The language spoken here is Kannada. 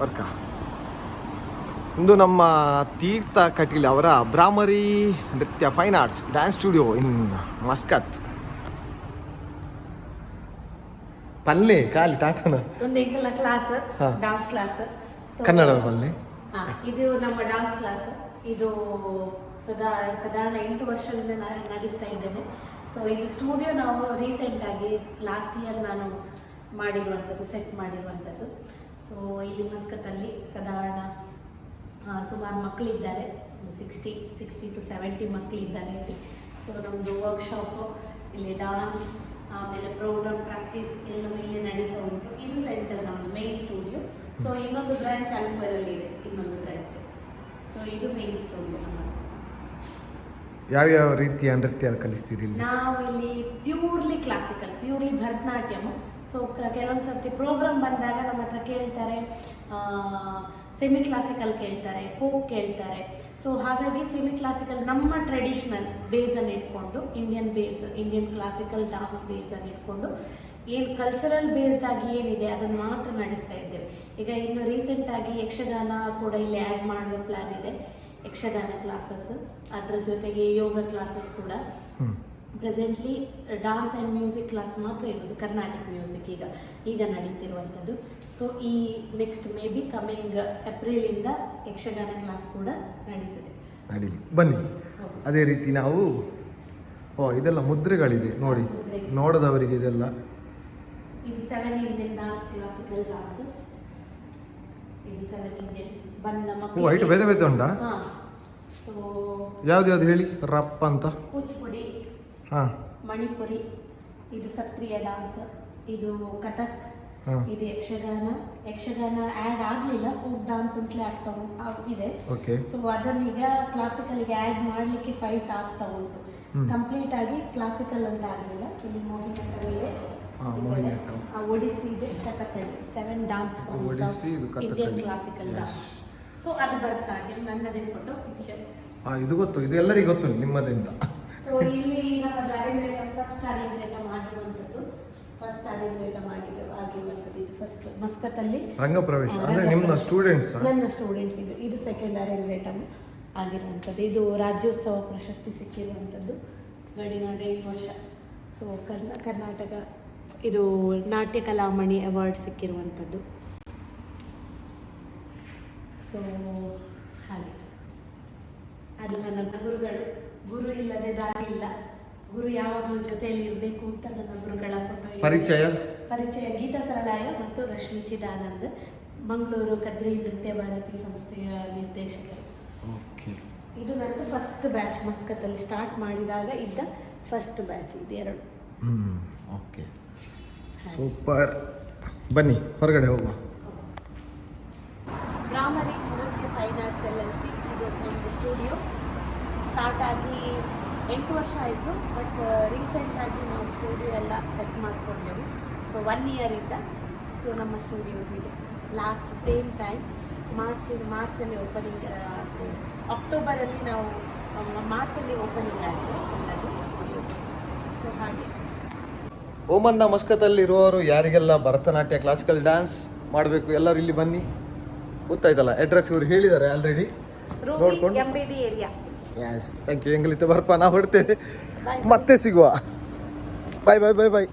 ವರ್ಕ ಇಂದು ನಮ್ಮ ತೀರ್ಥ ಕಟೀಲ್ ಅವರ ಬ್ರಾಹ್ಮರಿ ನೃತ್ಯ ಫೈನ್ ಆರ್ಟ್ಸ್ ಡ್ಯಾನ್ಸ್ ಸ್ಟುಡಿಯೋ ಇನ್ ಮಸ್ಕತ್. ಪಲ್ಲೆ ಖಾಲಿ ತಾಟನ ಒಂದು ಎಂಕಲ್ನ ಕ್ಲಾಸ್ ಡಾನ್ಸ್ ಕ್ಲಾಸ್ ಕನ್ನಡ ಪಲ್ಲೆ. ಇದು ನಮ್ಮ ಡಾನ್ಸ್ ಕ್ಲಾಸ್. ಇದು ಸಾಧಾರಣ 8 ವರ್ಷದಿಂದ ನಾನು ನಡೆಸ್ತಾ ಇದ್ದೇನೆ. ಸೊ ಇದು ಸ್ಟುಡಿಯೋ ನಾವು ರೀಸೆಂಟಾಗಿ ಲಾಸ್ಟ್ ಇಯರ್ ನಾನು ಮಾಡಿರುವಂಥದ್ದು, ಸೆಟ್ ಮಾಡಿರುವಂಥದ್ದು. ಸೊ ಇಲ್ಲಿ ಮಸ್ಕತ್ತಲ್ಲಿ ಸಾಧಾರಣ ಸುಮಾರು ಮಕ್ಕಳಿದ್ದಾರೆ, 60 to 70 ಮಕ್ಕಳಿದ್ದಾರೆ ಇಲ್ಲಿ. ಸೊ ನಮ್ಮದು ವರ್ಕ್ಶಾಪು ಇಲ್ಲಿ, ಡಾನ್ಸ್ ಆಮೇಲೆ ಪ್ರೋಗ್ರಾಮ್ ಪ್ರಾಕ್ಟೀಸ್ ಎಲ್ಲವೂ ಇಲ್ಲಿ ನಡೀತಾ ಉಂಟು. ಇದು ಸೆಂಟರ್ ನಮ್ಮದು ಮೇನ್ ಸ್ಟುಡಿಯೋ. ಸೊ ಇನ್ನೊಂದು ಬ್ರಾಂಚ್ ಅಲ್ಪರಲ್ಲಿ ಇದೆ, ಇನ್ನೊಂದು ಬ್ರಾಂಚ್. ಸೊ ಇದು ಮೇನ್ ಸ್ಟುಡಿಯೋ ನಮ್ಮದು. ಯಾವ್ಯಾವ ರೀತಿಯ ನೃತ್ಯ ಕಲಿಸ್ತೀರಿ? ನಾವು ಇಲ್ಲಿ purely classical, purely Bharatanatyam. So ಕೆಲವೊಂದು ಸರ್ತಿ ಪ್ರೋಗ್ರಾಮ್ ಬಂದಾಗ ನಮ್ಮ ಹತ್ರ ಕೇಳ್ತಾರೆ, ಸೆಮಿ ಕ್ಲಾಸಿಕಲ್ ಕೇಳ್ತಾರೆ, ಫೋಕ್ ಕೇಳ್ತಾರೆ. ಸೊ ಹಾಗಾಗಿ ಸೆಮಿ ಕ್ಲಾಸಿಕಲ್ ನಮ್ಮ ಟ್ರೆಡಿಷ್ನಲ್ ಬೇಸನ್ನು ಇಟ್ಕೊಂಡು, ಇಂಡಿಯನ್ ಕ್ಲಾಸಿಕಲ್ ಡಾನ್ಸ್ ಬೇಸನ್ನು ಇಟ್ಕೊಂಡು ಏನು ಕಲ್ಚರಲ್ ಬೇಸ್ಡ್ ಆಗಿ ಏನಿದೆ ಅದನ್ನು ಮಾತ್ರ ನಡೆಸ್ತಾ ಇದ್ದೇವೆ. ಈಗ ಇನ್ನು ರೀಸೆಂಟಾಗಿ ಯಕ್ಷಗಾನ ಕೂಡ ಇಲ್ಲಿ ಆ್ಯಡ್ ಮಾಡುವ ಪ್ಲ್ಯಾನ್ ಇದೆ. ಯಕ್ಷಗಾನ ಕ್ಲಾಸಸ್, ಅದರ ಜೊತೆಗೆ ಯೋಗ ಕ್ಲಾಸಸ್ ಕೂಡ. Presently dance and music class ಮಾತ್ರ ಇರೋದು, ಕರ್ನಾಟಿಕ್ ಮ್ಯೂಸಿಕ್ ಈಗ ನಡೀತಿರುವಂಥದ್ದು. ಸೊ ಈ ನೆಕ್ಸ್ಟ್ ಮೇ ಬಿ ಕಮಿಂಗ್ ಏಪ್ರಿಲಿಂದ ಯಕ್ಷಗಾನ ಕ್ಲಾಸ್ ಕೂಡ ನಡೀತದೆ. ನಡೀಲಿ ಬನ್ನಿ. ಅದೇ ರೀತಿ ನಾವು ಇದೆಲ್ಲ ಮುದ್ರೆಗಳಿದೆ ನೋಡಿ, ನೋಡದವರಿಗೆ ಇದೆಲ್ಲ. ಇದು 7 ಇಂಡಿಯನ್ ಡಾನ್ಸ್, ಕ್ಲಾಸಿಕಲ್ ಡಾನ್ಸಸ್. ಇದು 7 ಇಂಡಿಯನ್ ಬಂದ ಮಕ್ಕಳು. ಐಟು ಬೇರೆ ಬೇರೆ ಉಂಟಾ? ಸೊ ಯಾವ್ದು ಹೇಳಿ? ರಪ್ಪ ಅಂತ, ಕೂಚಿಪುಡಿ, ಮಣಿಪುರಿ, ಇದು ಸತ್ರಿಯ ಡಾನ್ಸ್, ಇದು ಕಥಕ್, ಇದು ಯಕ್ಷಗಾನ ಆ್ಯಡ್ ಆಗಲಿಲ್ಲ, ಫೋಕ್ ಡಾನ್ಸ್ ಅಂತಲೇ ಆಗ್ತಾ ಇದೆ. ಸೊ ಅದನ್ನೀಗ ಕ್ಲಾಸಿಕಲ್ಗೆ ಆ್ಯಡ್ ಮಾಡಲಿಕ್ಕೆ ಫೈಟ್ ಆಗ್ತಾ ಉಂಟು. ಕಂಪ್ಲೀಟ್ ಆಗಿ ಕ್ಲಾಸಿಕಲ್ ಅಂತ ಆಗಲಿಲ್ಲ. ಇಲ್ಲಿ ಮೋಹಿನಿಯಾಟ್ಟಂ ಇದೆ, ಒಡಿಸ್ಸಿ ಇದೆ, Kathakali, 7 dance Indian classical dance. So ಅದು ಭರತನಾಟ್ಯಂ. ನನ್ನದೇ ಫೋಟೋ ಪಿಕ್ಚರ್. ಇದು ಗೊತ್ತು, ಇದು ಎಲ್ಲರಿಗೂ ಗೊತ್ತು ನಿಮ್ಮದೆಂತ. ಸೊ ಇಲ್ಲಿ ನಮ್ಮದು ಅರೇಂಜ್ಮೆಂಟ್, ಫಸ್ಟ್ ಅರೇಂಜ್ಮೆಂಟ್ ಆಗಿರುವಂಥದ್ದು. ಇದು ಫಸ್ಟ್ ಮಸ್ಕತ್ತಲ್ಲಿ ರಂಗಪ್ರವೇಶ ಅಂದ್ರೆ ನಿಮ್ಮ ಸ್ಟೂಡೆಂಟ್ಸ್? ನನ್ನ ಸ್ಟೂಡೆಂಟ್ಸ್. ಇದು ಸೆಕೆಂಡ್ ಅರೇಂಜ್ಮೆಂಟ್ ಆಗಿರುವಂಥದ್ದು. ಇದು ರಾಜ್ಯೋತ್ಸವ ಪ್ರಶಸ್ತಿ ಸಿಕ್ಕಿರುವಂಥದ್ದು, ಗಡಿನಾಡು ಈ ವರ್ಷ. ಸೊ ಕರ್ನಾಟಕ ಇದು ನಾಟ್ಯ ಕಲಾಮಣಿ ಅವಾರ್ಡ್ ಸಿಕ್ಕಿರುವಂಥದ್ದು. ಸೊ ಹಾಗೆ ಅದು ನನ್ನ ಗುರುಗಳು. ಗುರು ಇಲ್ಲದೆ ದಾರಿ ಇಲ್ಲ, ಗುರು ಯಾವಾಗಲೂ ಜೊತೆಯಲ್ಲಿ ಇರಬೇಕು ಅಂತ ನನ್ನ ಗುರುಗಳ ಫೋಟೋ. ಪರಿಚಯ ಗೀತಾ ಸರಳಾಯ ಮತ್ತು ರಶ್ಮಿ ಚಿದಾನಂದ್, ಮಂಗಳೂರು ಕದ್ರಿ ನೃತ್ಯ ಭಾರತಿ ಸಂಸ್ಥೆಯ ನಿರ್ದೇಶಕರು. ಇದು ನನ್ನದು ಫಸ್ಟ್ ಬ್ಯಾಚ್, ಮಸ್ಕತ್ತಲ್ಲಿ ಸ್ಟಾರ್ಟ್ ಮಾಡಿದಾಗ ಇದ್ದ ಫಸ್ಟ್ ಬ್ಯಾಚ್ ಇದೆರಡು. Okay, super. ಬನ್ನಿ ಹೊರಗಡೆ ಹೋಗುವ. ಬ್ರಾಹ್ಮರಿ ನೃತ್ಯ ಫೈನ್ ಆರ್ಟ್ಸ್ LLC ಇದು ನಮ್ಮದು ಸ್ಟುಡಿಯೋ. ಸ್ಟಾರ್ಟ್ ಆಗಿ 8 ವರ್ಷ ಆಯಿತು. ಬಟ್ ರೀಸೆಂಟಾಗಿ ನಾವು ಸ್ಟುಡಿಯೋ ಎಲ್ಲ ಸೆಟ್ ಮಾಡಿಕೊಂಡೆವು. ಸೊ 1 ಇಯರಿಂದ ಸೊ ನಮ್ಮ ಸ್ಟುಡಿಯೋಸ್ ಇದೆ. ಲಾಸ್ಟ್ ಸೇಮ್ ಟೈಮ್ ಮಾರ್ಚಲ್ಲಿ ಓಪನಿಂಗ್. ಸೊ ಅಕ್ಟೋಬರಲ್ಲಿ ನಾವು ಮಾರ್ಚಲ್ಲಿ ಓಪನಿಂಗ್ ಆಗಿದೆ ಎಲ್ಲದು ಸ್ಟುಡಿಯೋ. ಸೊ ಹಾಗೆ ಓಮನ್ನ ಮಸ್ಕತ್ತಲ್ಲಿರುವವರು ಯಾರಿಗೆಲ್ಲ ಭರತನಾಟ್ಯ ಕ್ಲಾಸಿಕಲ್ ಡ್ಯಾನ್ಸ್ ಮಾಡಬೇಕು ಎಲ್ಲರೂ ಇಲ್ಲಿ ಬನ್ನಿ. ಗೊತ್ತಾಯ್ತಲ್ಲ, ಅಡ್ರೆಸ್ ಇವರು ಹೇಳಿದ್ದಾರೆ ಆಲ್ರೆಡಿ, ನೋಡ್ಕೊಂಡು. MBD area. Thank you. ಎಂಗಲಿತ್ತು ಬರ್ಪ, ನಾವು ಹೊಡ್ತೇವೆ, ಮತ್ತೆ ಸಿಗುವ. ಬಾಯ್ ಬಾಯ್ ಬಾಯ್ ಬಾಯ್.